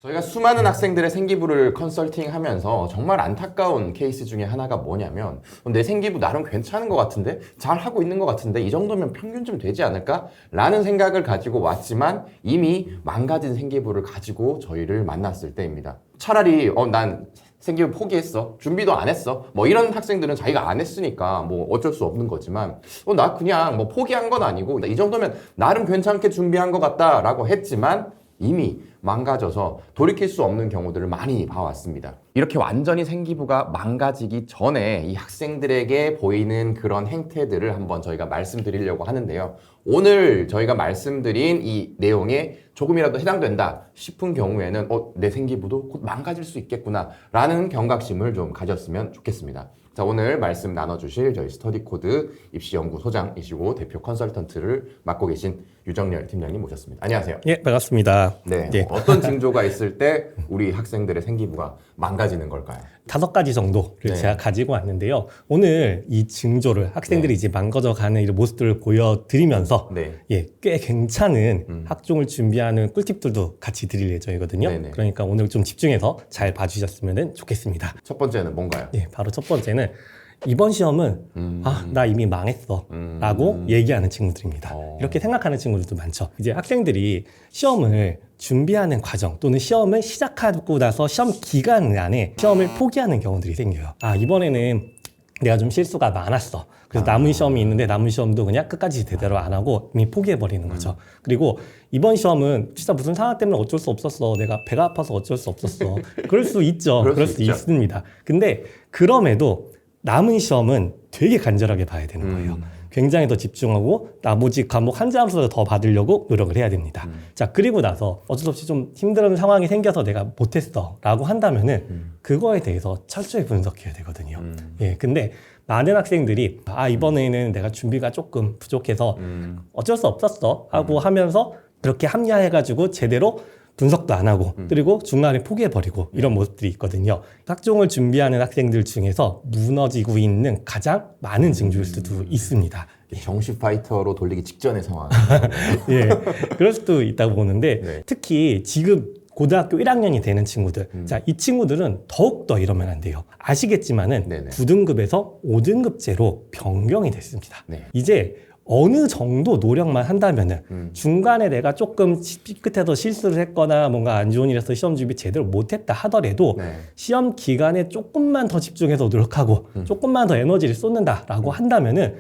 저희가 수많은 학생들의 생기부를 컨설팅하면서 정말 안타까운 케이스 중에 하나가 뭐냐면 내 생기부 나름 괜찮은 것 같은데 잘하고 있는 것 같은데 이 정도면 평균 좀 되지 않을까? 라는 생각을 가지고 왔지만 이미 망가진 생기부를 가지고 저희를 만났을 때입니다. 차라리 난 생기부 포기했어. 준비도 안 했어. 뭐 이런 학생들은 자기가 안 했으니까 뭐 어쩔 수 없는 거지만 나 그냥 뭐 포기한 건 아니고 이 정도면 나름 괜찮게 준비한 것 같다 라고 했지만 이미 망가져서 돌이킬 수 없는 경우들을 많이 봐왔습니다. 이렇게 완전히 생기부가 망가지기 전에 이 학생들에게 보이는 그런 행태들을 한번 저희가 말씀드리려고 하는데요. 오늘 저희가 말씀드린 이 내용에 조금이라도 해당된다 싶은 경우에는 내 생기부도 곧 망가질 수 있겠구나 라는 경각심을 좀 가졌으면 좋겠습니다. 자, 오늘 말씀 나눠주실 저희 스터디코드 입시연구소장이시고 대표 컨설턴트를 맡고 계신 유정렬 팀장님 모셨습니다. 안녕하세요. 예, 반갑습니다. 네, 예. 어떤 징조가 있을 때 우리 학생들의 생기부가 망가지는 걸까요? 5가지 정도를 네. 제가 가지고 왔는데요. 오늘 이 징조를 학생들이 이제 망가져가는 이런 모습들을 보여드리면서 네. 예, 꽤 괜찮은 학종을 준비하는 꿀팁들도 같이 드릴 예정이거든요. 네네. 그러니까 오늘 좀 집중해서 잘 봐주셨으면 좋겠습니다. 첫 번째는 뭔가요? 예, 바로 첫 번째는 이번 시험은 나 이미 망했어 라고 얘기하는 친구들입니다. 이렇게 생각하는 친구들도 많죠. 이제 학생들이 시험을 준비하는 과정 또는 시험을 시작하고 나서 시험 기간 안에 시험을 포기하는 경우들이 생겨요. 이번에는 내가 좀 실수가 많았어. 그래서 남은 시험이 있는데 남은 시험도 그냥 끝까지 제대로 안 하고 이미 포기해버리는 거죠. 그리고 이번 시험은 진짜 무슨 상황 때문에 어쩔 수 없었어. 내가 배가 아파서 어쩔 수 없었어. 그럴 수 있죠. 그럴 수 있습니다. 근데 그럼에도 남은 시험은 되게 간절하게 봐야 되는 거예요. 굉장히 더 집중하고 나머지 과목 한 점수를 더 받으려고 노력을 해야 됩니다. 자, 그리고 나서 어쩔 수 없이 좀 힘든 상황이 생겨서 내가 못했어 라고 한다면은 그거에 대해서 철저히 분석해야 되거든요. 예, 근데 많은 학생들이 이번에는 내가 준비가 조금 부족해서 어쩔 수 없었어 하고 하면서 이렇게 합리화해가지고 제대로 분석도 안 하고 그리고 중간에 포기해버리고 이런 모습들이 있거든요. 학종을 준비하는 학생들 중에서 무너지고 있는 가장 많은 징조일 수도 있습니다. 정시 파이터로 돌리기 직전의 상황. 예, 그럴 수도 있다고 보는데 네. 특히 지금 고등학교 1학년이 되는 친구들, 자, 이 친구들은 더욱더 이러면 안 돼요. 아시겠지만은 네네. 9등급에서 5등급제로 변경이 됐습니다. 네. 이제 어느 정도 노력만 한다면은 중간에 내가 조금 삐끗해서 실수를 했거나 뭔가 안 좋은 일에서 시험 준비 제대로 못했다 하더라도 네. 시험 기간에 조금만 더 집중해서 노력하고 조금만 더 에너지를 쏟는다라고 한다면은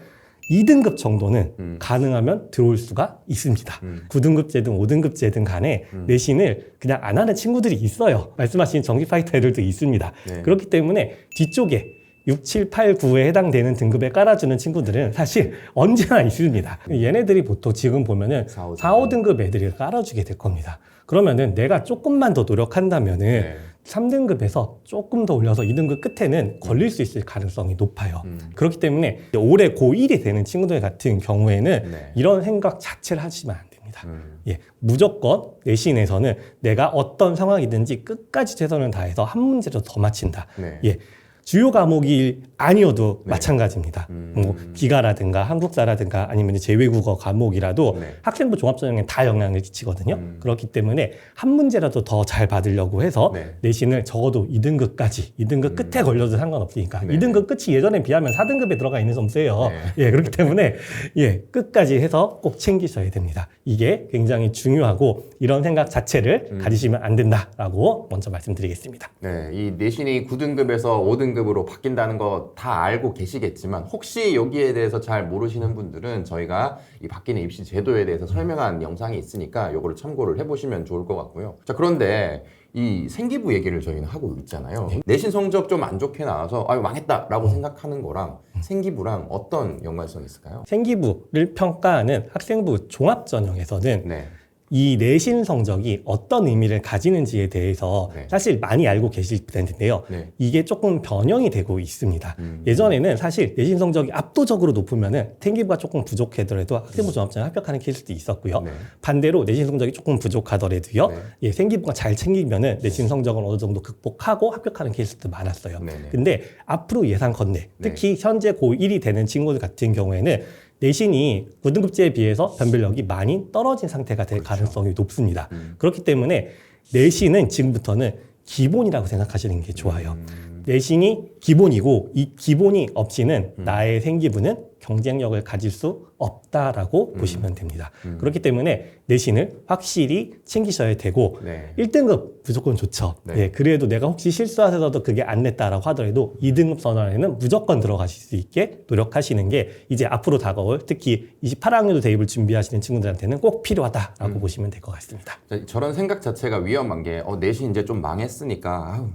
2등급 정도는 가능하면 들어올 수가 있습니다. 9등급제든 5등급제든 간에 내신을 그냥 안 하는 친구들이 있어요. 말씀하신 정기 파이터 애들도 있습니다. 네. 그렇기 때문에 뒤쪽에 6, 7, 8, 9에 해당되는 등급에 깔아주는 친구들은 사실 언제나 있습니다. 얘네들이 보통 지금 보면은 4, 5등급 애들이 깔아주게 될 겁니다. 그러면은 내가 조금만 더 노력한다면은 네. 3등급에서 조금 더 올려서 2등급 끝에는 걸릴 수 있을 가능성이 높아요. 그렇기 때문에 올해 고1이 되는 친구들 같은 경우에는 네. 이런 생각 자체를 하시면 안 됩니다. 예, 무조건 내신에서는 내가 어떤 상황이든지 끝까지 최선을 다해서 한 문제라도 더 맞힌다. 네. 예. 주요 과목이 아니어도 마찬가지입니다. 뭐 기가라든가 한국사라든가 아니면 이제 제외국어 과목이라도 네. 학생부 종합전형에 다 영향을 끼치거든요. 그렇기 때문에 한 문제라도 더 잘 받으려고 해서 네. 내신을 적어도 2등급까지 2등급 끝에 걸려도 상관없으니까 네. 2등급 끝이 예전에 비하면 4등급에 들어가 있는 점수예요. 예, 그렇기 때문에 예, 끝까지 해서 꼭 챙기셔야 됩니다. 이게 굉장히 중요하고 이런 생각 자체를 가지시면 안 된다라고 먼저 말씀드리겠습니다. 네, 이 내신이 9등급에서 5등급으로 바뀐다는 거 다 알고 계시겠지만 혹시 여기에 대해서 잘 모르시는 분들은 저희가 이 바뀌는 입시 제도에 대해서 설명한 영상이 있으니까 요거를 참고를 해보시면 좋을 것 같고요. 자, 그런데 이 생기부 얘기를 저희는 하고 있잖아요. 내신 성적 좀 안 좋게 나와서 망했다라고 생각하는 거랑 생기부랑 어떤 연관성이 있을까요? 생기부를 평가하는 학생부 종합전형에서는 네. 이 내신 성적이 어떤 의미를 가지는지에 대해서 네. 사실 많이 알고 계실 텐데요. 네. 이게 조금 변형이 되고 있습니다. 예전에는 사실 내신 성적이 압도적으로 높으면은 생기부가 조금 부족하더라도 학생부 종합전형 합격하는 케이스도 있었고요. 네. 반대로 내신 성적이 조금 부족하더라도요. 네. 예, 생기부가 잘 챙기면은 내신 성적은 어느 정도 극복하고 합격하는 케이스도 많았어요. 네, 네. 근데 앞으로 예상컨대 특히 현재 고1이 되는 친구들 같은 경우에는 내신이 9등급제에 비해서 변별력이 많이 떨어진 상태가 될 가능성이 높습니다. 그렇기 때문에 내신은 지금부터는 기본이라고 생각하시는 게 좋아요. 내신이 기본이고 이 기본이 없이는 나의 생기부는 경쟁력을 가질 수 없다라고 보시면 됩니다. 그렇기 때문에 내신을 확실히 챙기셔야 되고 네. 1등급 무조건 좋죠. 네. 네, 그래도 내가 혹시 실수하셔도 그게 안 냈다라고 하더라도 2등급 선언에는 무조건 들어가실 수 있게 노력하시는 게 이제 앞으로 다가올 특히 28학년도 대입을 준비하시는 친구들한테는 꼭 필요하다라고 보시면 될 것 같습니다. 저런 생각 자체가 위험한 게 내신 이제 좀 망했으니까 아우,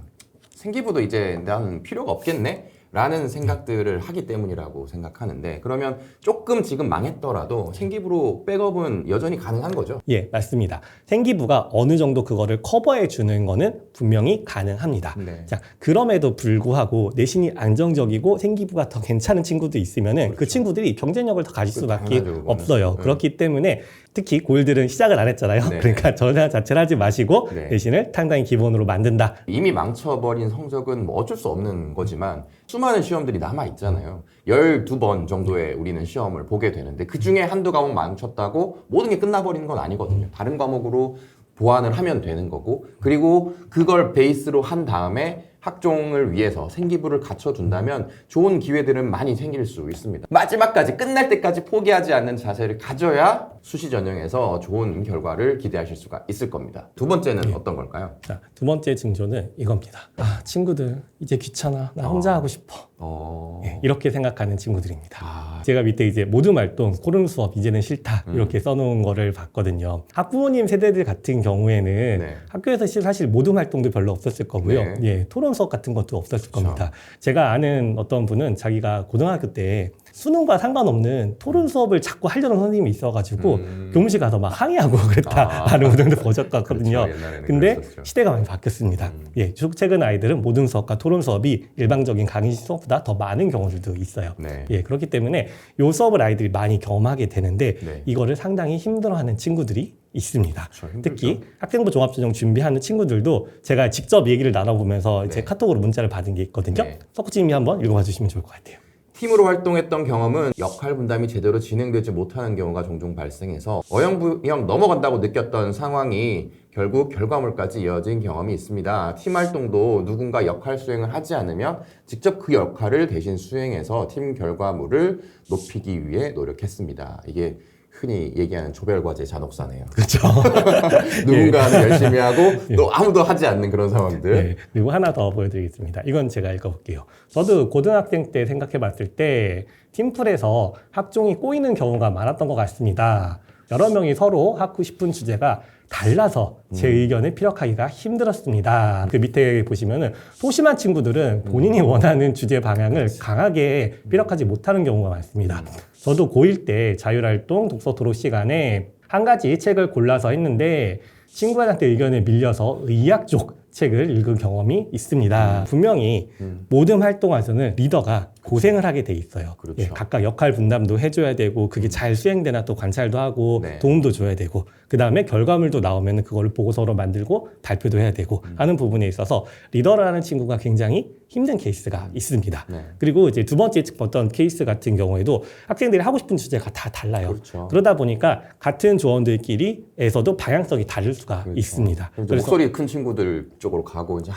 생기부도 이제 난 필요가 없겠네? 라는 생각들을 하기 때문이라고 생각하는데 그러면 조금 지금 망했더라도 생기부로 백업은 여전히 가능한 거죠? 예, 맞습니다. 생기부가 어느 정도 그거를 커버해 주는 거는 분명히 가능합니다. 네. 자, 그럼에도 불구하고 내신이 안정적이고 생기부가 더 괜찮은 친구도 있으면은 그 친구들이 경쟁력을 더 가질 수밖에 당연하죠, 그거는. 없어요. 그렇기 때문에 특히 고1들은 시작을 안 했잖아요. 네. 그러니까 전화 자체를 하지 마시고 네. 내신을 상당히 기본으로 만든다. 이미 망쳐버린 성적은 뭐 어쩔 수 없는 거지만 수많은 시험들이 남아있잖아요. 12번 정도의 우리는 시험을 보게 되는데 그 중에 한두 과목 망쳤다고 모든 게 끝나버리는 건 아니거든요. 다른 과목으로 보완을 하면 되는 거고 그리고 그걸 베이스로 한 다음에 학종을 위해서 생기부를 갖춰둔다면 좋은 기회들은 많이 생길 수 있습니다. 마지막까지 끝날 때까지 포기하지 않는 자세를 가져야 수시 전형에서 좋은 결과를 기대하실 수가 있을 겁니다. 두 번째는 어떤 걸까요? 자, 두 번째 징조는 이겁니다. 아, 친구들 이제 귀찮아. 나 혼자 하고 싶어. 예, 이렇게 생각하는 친구들입니다. 제가 밑에 이제 모둠 활동, 코론 수업 이제는 싫다 이렇게 써놓은 거를 봤거든요. 학부모님 세대들 같은 경우에는 네. 학교에서 사실 모둠 활동도 별로 없었을 거고요. 네. 예, 토론 수업 같은 것도 없었을 겁니다. 제가 아는 어떤 분은 자기가 고등학교 때 수능과 상관없는 토론 수업을 자꾸 하려는 선생님이 있어가지고 교무실 가서 막 항의하고 그랬다라는 분들도 보셨거든요. 그렇죠. 옛날에는 근데 그랬었죠. 시대가 많이 바뀌었습니다. 예, 최근 아이들은 모든 수업과 토론 수업이 일방적인 강의 수업보다 더 많은 경우들도 있어요. 네. 예, 그렇기 때문에 요 수업을 아이들이 많이 경험하게 되는데 네. 이거를 상당히 힘들어하는 친구들이 있습니다. 그렇죠. 특히 학생부 종합전형 준비하는 친구들도 제가 직접 얘기를 나눠보면서 이제 네. 카톡으로 문자를 받은 게 있거든요. 네. 석구님이 한번 읽어봐 주시면 좋을 것 같아요. 팀으로 활동했던 경험은 역할 분담이 제대로 진행되지 못하는 경우가 종종 발생해서 어영부영 넘어간다고 느꼈던 상황이 결국 결과물까지 이어진 경험이 있습니다. 팀 활동도 누군가 역할 수행을 하지 않으면 직접 그 역할을 대신 수행해서 팀 결과물을 높이기 위해 노력했습니다. 이게 흔히 얘기하는 조별과제 잔혹사네요. 그렇죠. 누군가는 열심히 하고 또 아무도 하지 않는 그런 상황들. 네, 그리고 하나 더 보여드리겠습니다. 이건 제가 읽어볼게요. 저도 고등학생 때 생각해봤을 때 팀플에서 학종이 꼬이는 경우가 많았던 것 같습니다. 여러 명이 서로 하고 싶은 주제가 달라서 제 의견을 피력하기가 힘들었습니다. 그 밑에 보시면은 소심한 친구들은 본인이 원하는 주제 방향을 강하게 피력하지 못하는 경우가 많습니다. 저도 고1 때 자율활동 독서 토론 시간에 한 가지 책을 골라서 했는데 친구한테 의견을 밀려서 의학 쪽 책을 읽은 경험이 있습니다. 분명히 모든 활동에서는 리더가 고생을 하게 돼 있어요. 그렇죠. 예, 각각 역할 분담도 해줘야 되고 그게 잘 수행되나 또 관찰도 하고 네. 도움도 줘야 되고 그 다음에 결과물도 나오면 그거를 보고서로 만들고 발표도 해야 되고 하는 부분에 있어서 리더라는 친구가 굉장히 힘든 케이스가 있습니다. 네. 그리고 이제 두 번째 어떤 케이스 같은 경우에도 학생들이 하고 싶은 주제가 다 달라요. 그렇죠. 그러다 보니까 같은 조원들끼리에서도 방향성이 다를 수가 그렇죠. 있습니다. 그래서 목소리 큰 친구들 쪽으로 가고 이제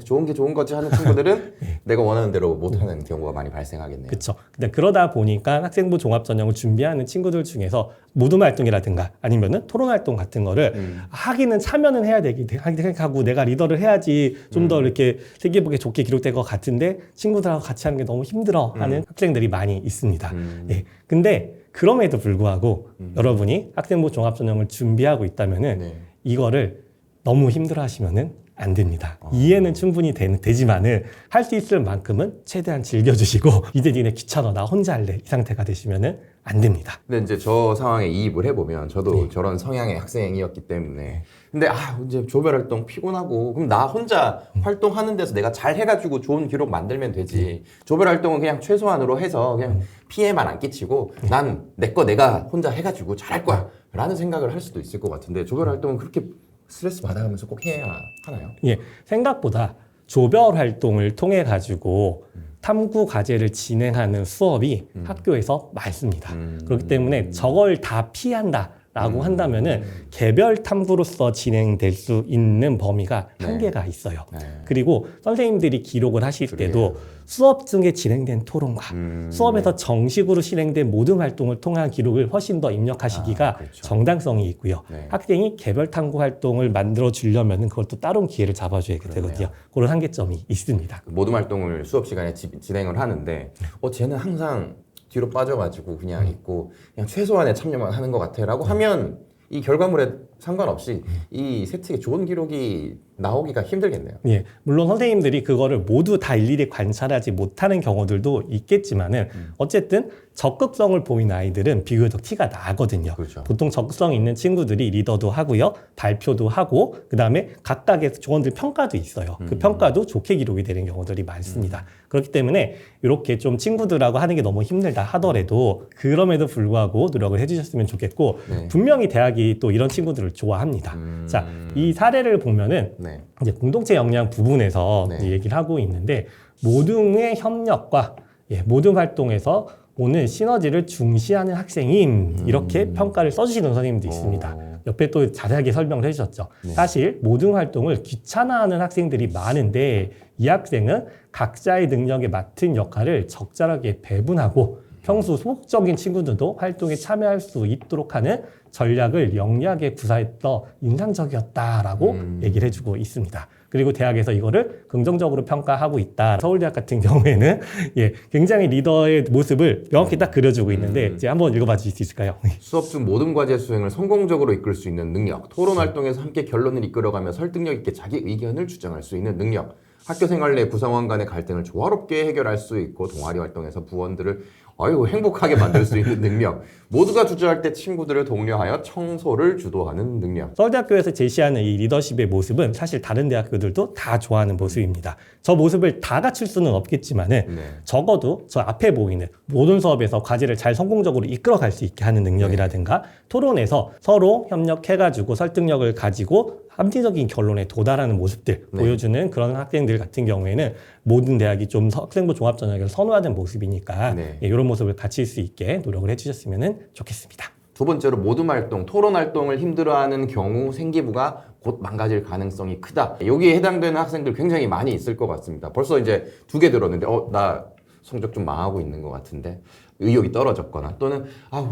좋은 게 좋은 거지 하는 친구들은 내가 원하는 대로 못하는 경우가 많이 발생하겠네요. 그렇죠. 근데 그러다 보니까 학생부 종합전형을 준비하는 친구들 중에서 모둠 활동이라든가 아니면은 토론 활동 같은 거를 하기는 참여는 해야 되기 생각하고 내가 리더를 해야지 좀 더 이렇게 세계보기에 좋게 기록될 것 같은데 친구들하고 같이 하는 게 너무 힘들어 하는 학생들이 많이 있습니다. 예. 근데 그럼에도 불구하고 여러분이 학생부 종합전형을 준비하고 있다면은 네. 이거를 너무 힘들어 하시면은 안 됩니다. 이해는 충분히 되지만은 할 수 있을 만큼은 최대한 즐겨주시고 이제 니네 귀찮아 나 혼자 할래 이 상태가 되시면은 안 됩니다. 근데 이제 저 상황에 이입을 해보면 저도 저런 성향의 학생이었기 때문에 근데 이제 조별 활동 피곤하고 그럼 나 혼자 활동하는 데서 내가 잘 해가지고 좋은 기록 만들면 되지. 조별 활동은 그냥 최소한으로 해서 그냥 피해만 안 끼치고 난 내 거 내가 혼자 해가지고 잘할 거야 라는 생각을 할 수도 있을 것 같은데 조별 활동은 그렇게 스트레스 받아가면서 꼭 해야 하나요? 예, 생각보다 조별 활동을 통해 가지고 탐구 과제를 진행하는 수업이 학교에서 많습니다. 그렇기 때문에 저걸 다 피한다 라고 한다면은 개별 탐구로서 진행될 수 있는 범위가 네. 한계가 있어요. 네. 그리고 선생님들이 기록을 하실 때도 수업 중에 진행된 토론과 수업에서 정식으로 진행된 모든 활동을 통한 기록을 훨씬 더 입력하시기가 그렇죠. 정당성이 있고요. 네. 학생이 개별 탐구 활동을 만들어 주려면 그걸 또 따로 기회를 잡아줘야 되거든요. 그런 한계점이 있습니다. 모든 활동을 수업 시간에 진행을 하는데 쟤는 항상 뒤로 빠져가지고 그냥 있고 그냥 최소한의 참여만 하는 것 같아라고 하면 이 결과물에 상관없이 이 세트에 좋은 기록이 나오기가 힘들겠네요. 예, 물론 선생님들이 그거를 모두 다 일일이 관찰하지 못하는 경우들도 있겠지만은 어쨌든 적극성을 보이는 아이들은 비교적 티가 나거든요. 그렇죠. 보통 적극성 있는 친구들이 리더도 하고요, 발표도 하고, 그 다음에 각각의 조원들 평가도 있어요. 그 평가도 좋게 기록이 되는 경우들이 많습니다. 그렇기 때문에 이렇게 좀 친구들하고 하는 게 너무 힘들다 하더라도 그럼에도 불구하고 노력을 해주셨으면 좋겠고, 네. 분명히 대학이 또 이런 친구들을 좋아합니다. 자, 이 사례를 보면은 네. 이제 공동체 역량 부분에서 네. 이제 얘기를 하고 있는데 모둠의 협력과 모둠 활동에서 오는 시너지를 중시하는 학생임 이렇게 평가를 써주시는 선생님도 있습니다. 옆에 또 자세하게 설명을 해주셨죠. 네. 사실 모둠 활동을 귀찮아하는 학생들이 많은데 이 학생은 각자의 능력에 맡은 역할을 적절하게 배분하고 평소 소극적인 친구들도 활동에 참여할 수 있도록 하는 전략을 영리하게 구사했더 인상적이었다라고 얘기를 해주고 있습니다. 그리고 대학에서 이거를 긍정적으로 평가하고 있다. 서울대학 같은 경우에는 굉장히 리더의 모습을 명확히 딱 그려주고 있는데 이제 한번 읽어봐 주실 수 있을까요? 수업 중 모든 과제 수행을 성공적으로 이끌 수 있는 능력, 토론 활동에서 함께 결론을 이끌어가며 설득력 있게 자기 의견을 주장할 수 있는 능력, 학교 생활 내 구성원 간의 갈등을 조화롭게 해결할 수 있고 동아리 활동에서 부원들을 행복하게 만들 수 있는 능력, 모두가 주저할 때 친구들을 독려하여 청소를 주도하는 능력. 서울대학교에서 제시하는 이 리더십의 모습은 사실 다른 대학교들도 다 좋아하는 모습입니다. 저 모습을 다 갖출 수는 없겠지만은 네. 적어도 저 앞에 보이는 모든 수업에서 과제를 잘 성공적으로 이끌어갈 수 있게 하는 능력이라든가 토론에서 서로 협력해가지고 설득력을 가지고 합리적인 결론에 도달하는 모습들 보여주는 그런 학생들 같은 경우에는 모든 대학이 좀 학생부 종합전형을 선호하는 모습이니까 이런 모습을 갖출 수 있게 노력을 해주셨으면 좋겠습니다. 두 번째로 모둠 활동, 토론 활동을 힘들어하는 경우 생기부가 곧 망가질 가능성이 크다. 여기에 해당되는 학생들 굉장히 많이 있을 것 같습니다. 벌써 이제 2개 들었는데 나 성적 좀 망하고 있는 것 같은데 의욕이 떨어졌거나 또는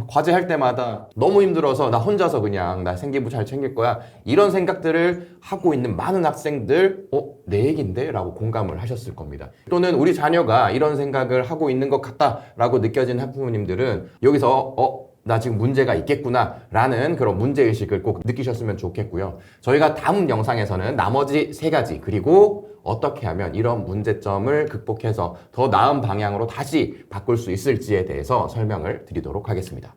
과제 할 때마다 너무 힘들어서 나 혼자서 그냥 나 생기부 잘 챙길 거야 이런 생각들을 하고 있는 많은 학생들 내 얘긴데? 라고 공감을 하셨을 겁니다. 또는 우리 자녀가 이런 생각을 하고 있는 것 같다 라고 느껴지는 학부모님들은 여기서 나 지금 문제가 있겠구나 라는 그런 문제의식을 꼭 느끼셨으면 좋겠고요. 저희가 다음 영상에서는 나머지 3가지 그리고 어떻게 하면 이런 문제점을 극복해서 더 나은 방향으로 다시 바꿀 수 있을지에 대해서 설명을 드리도록 하겠습니다.